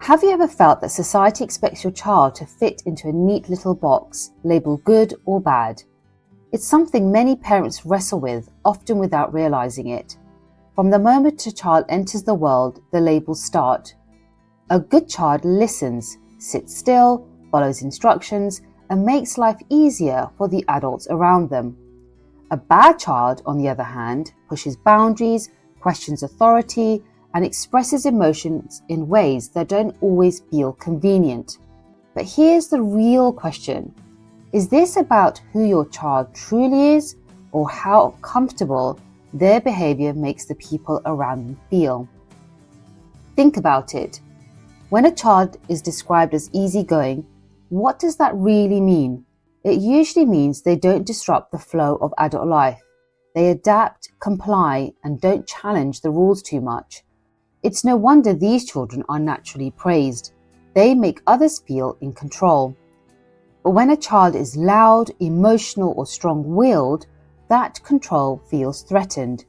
Have you ever felt that society expects your child to fit into a neat little box, labeled good or bad? It's something many parents wrestle with, often without realizing it. From the moment a child enters the world, the labels start. A good child listens, sits still, follows instructions, and makes life easier for the adults around them. A bad child, on the other hand, pushes boundaries, questions authority, and expresses emotions in ways that don't always feel convenient. But here's the real question. Is this about who your child truly is, or how comfortable their behavior makes the people around them feel? Think about it. When a child is described as easygoing, what does that really mean? It usually means they don't disrupt the flow of adult life. They adapt, comply, and don't challenge the rules too much. It's no wonder these children are naturally praised. They make others feel in control. But when a child is loud, emotional, or strong-willed, that control feels threatened.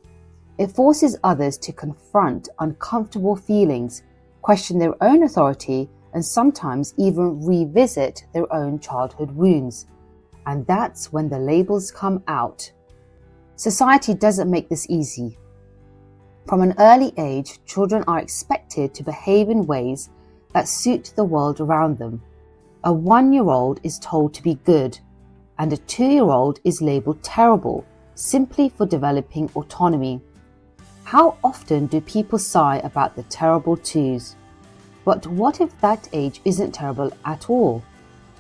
It forces others to confront uncomfortable feelings, question their own authority, and sometimes even revisit their own childhood wounds. And that's when the labels come out. Society doesn't make this easy. From an early age, children are expected to behave in ways that suit the world around them. A 1-year-old is told to be good, and a 2-year-old is labeled terrible, simply for developing autonomy. How often do people sigh about the terrible 2s? But what if that age isn't terrible at all?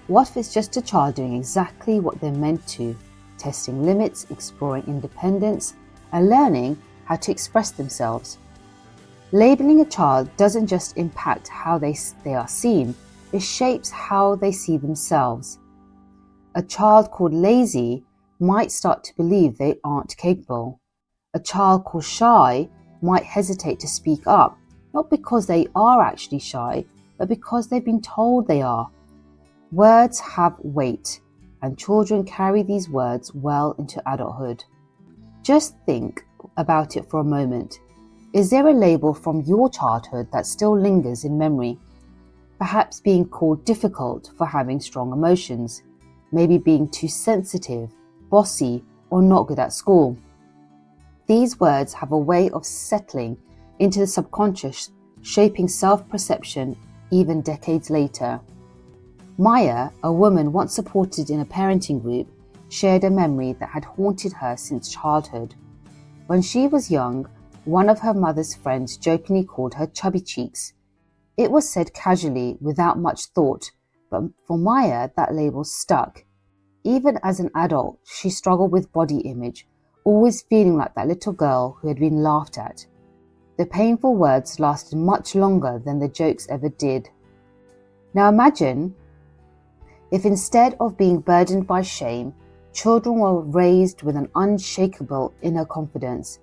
What if it's just a child doing exactly what they're meant to, testing limits, exploring independence, and learning how to express themselves? Labeling a child doesn't just impact how they are seen, it shapes how they see themselves. A child called lazy might start to believe they aren't capable. A child called shy might hesitate to speak up, not because they are actually shy, but because they've been told they are. Words have weight, and children carry these words well into adulthood. Just think about it for a moment. Is there a label from your childhood that still lingers in memory? Perhaps being called difficult for having strong emotions, maybe being too sensitive, bossy, or not good at school. These words have a way of settling into the subconscious, shaping self-perception even decades later. Maya, a woman once supported in a parenting group, shared a memory that had haunted her since childhood. When she was young, one of her mother's friends jokingly called her chubby cheeks. It was said casually, without much thought, but for Maya, that label stuck. Even as an adult, she struggled with body image, always feeling like that little girl who had been laughed at. The painful words lasted much longer than the jokes ever did. Now imagine if instead of being burdened by shame, children were raised with an unshakable inner confidence.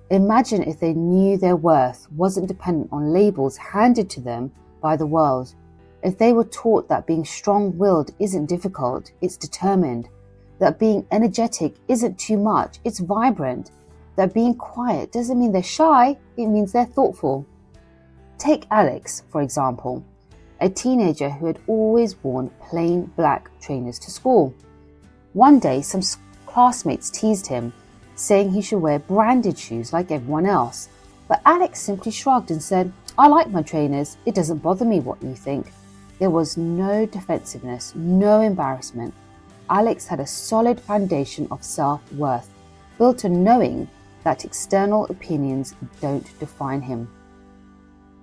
Imagine if they knew their worth wasn't dependent on labels handed to them by the world. If they were taught that being strong-willed isn't difficult, it's determined. That being energetic isn't too much, it's vibrant. That being quiet doesn't mean they're shy, it means they're thoughtful. Take Alex, for example, a teenager who had always worn plain black trainers to school. One day, some classmates teased him, saying he should wear branded shoes like everyone else. But Alex simply shrugged and said, "I like my trainers, it doesn't bother me what you think." There was no defensiveness, no embarrassment. Alex had a solid foundation of self-worth, built on knowing that external opinions don't define him.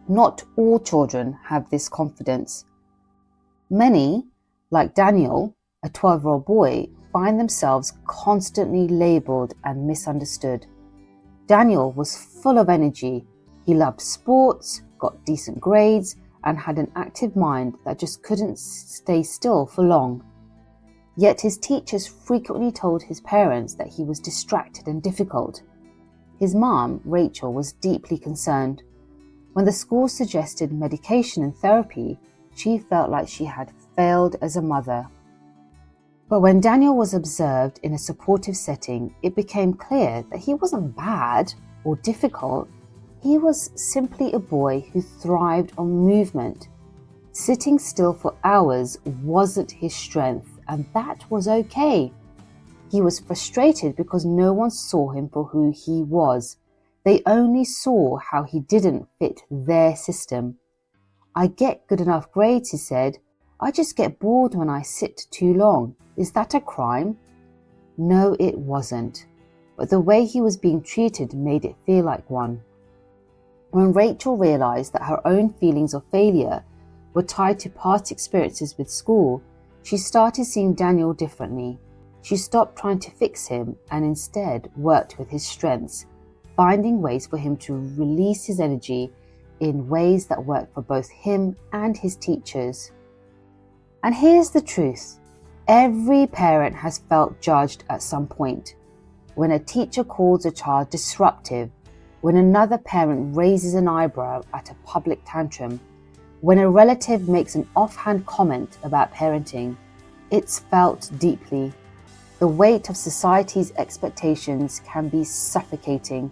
Not all children have this confidence. Many, like Daniel, a 12-year-old boy, find themselves constantly labelled and misunderstood. Daniel was full of energy. He loved sports, got decent grades, and had an active mind that just couldn't stay still for long. Yet his teachers frequently told his parents that he was distracted and difficult. His mom, Rachel, was deeply concerned. When the school suggested medication and therapy, she felt like she had failed as a mother. But when Daniel was observed in a supportive setting, it became clear that he wasn't bad or difficult. He was simply a boy who thrived on movement. Sitting still for hours wasn't his strength, and that was okay. He was frustrated because no one saw him for who he was. They only saw how he didn't fit their system. I get good enough grades, he said. I just get bored when I sit too long. Is that a crime? No, it wasn't. But the way he was being treated made it feel like one. When Rachel realized that her own feelings of failure were tied to past experiences with school, she started seeing Daniel differently. She stopped trying to fix him and instead worked with his strengths, finding ways for him to release his energy in ways that worked for both him and his teachers. And here's the truth. Every parent has felt judged at some point. When a teacher calls a child disruptive, when another parent raises an eyebrow at a public tantrum, when a relative makes an offhand comment about parenting, it's felt deeply. The weight of society's expectations can be suffocating,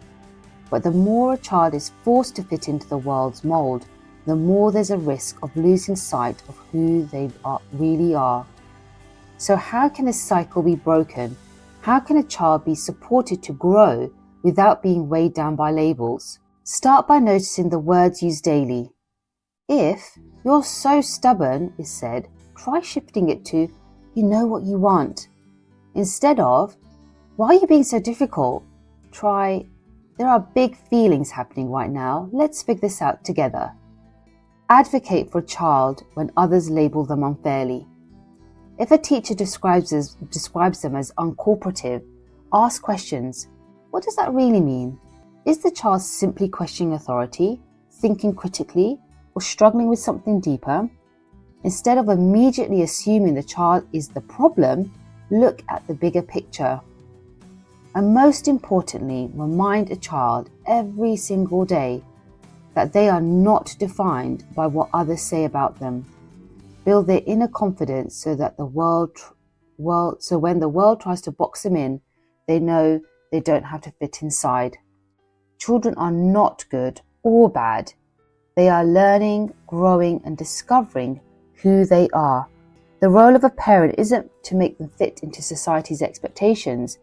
but the more a child is forced to fit into the world's mould, the more there's a risk of losing sight of who they really are. So how can this cycle be broken? How can a child be supported to grow without being weighed down by labels? Start by noticing the words used daily. If "you're so stubborn" is said, try shifting it to "you know what you want." Instead of "why are you being so difficult?" try "there are big feelings happening right now, let's figure this out together." Advocate for a child when others label them unfairly. If a teacher describes them as uncooperative, ask questions. What does that really mean? Is the child simply questioning authority, thinking critically, or struggling with something deeper? Instead of immediately assuming the child is the problem, look at the bigger picture. And most importantly, remind a child every single day that they are not defined by what others say about them. Build their inner confidence so that when the world tries to box them in, they know they don't have to fit inside. Children are not good or bad. They are learning, growing, and discovering who they are. The role of a parent isn't to make them fit into society's expectations.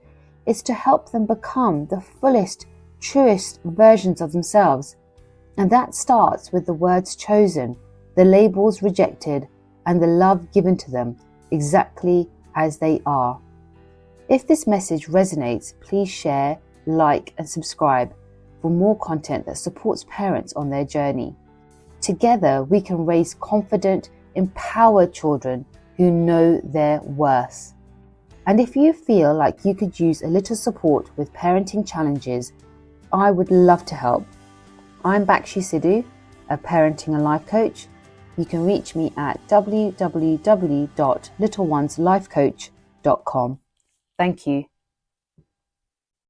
It's to help them become the fullest, truest versions of themselves. And that starts with the words chosen, the labels rejected, and the love given to them exactly as they are. If this message resonates, please share, like, and subscribe for more content that supports parents on their journey. Together, we can raise confident, empowered children who know their worth. And if you feel like you could use a little support with parenting challenges, I would love to help. I'm Bakshi Sidhu, a parenting and life coach. You can reach me at www.littlenoneslifecoach.com. Thank you.